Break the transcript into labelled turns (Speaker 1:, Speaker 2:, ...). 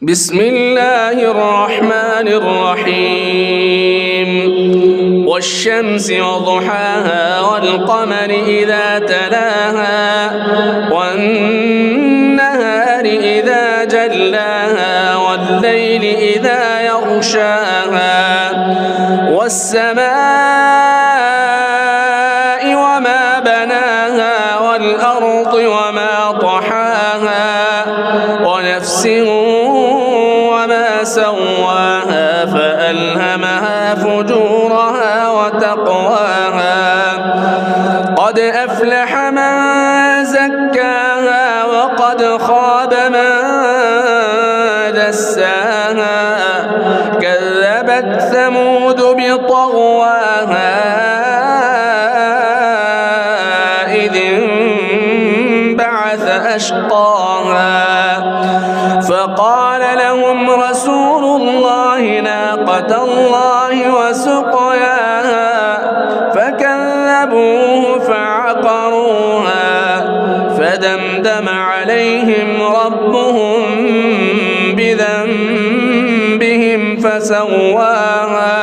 Speaker 1: بسم الله الرحمن الرحيم والشمس وضحاها والقمر إذا تلاها والنهار إذا جلاها والليل إذا يغشاها والسماء وما بناها والأرض وما طحاها ونفس وما سواها فألهمها فجورها وتقواها قد أفلح من زكاها وقد خاب من دساها كذبت ثمود بطغواها إذ انبعث أشقاها فقال لهم رسول الله ناقة الله وسقياها فكذبوه فعقروها فدمدم عليهم ربهم بذنبهم فسواها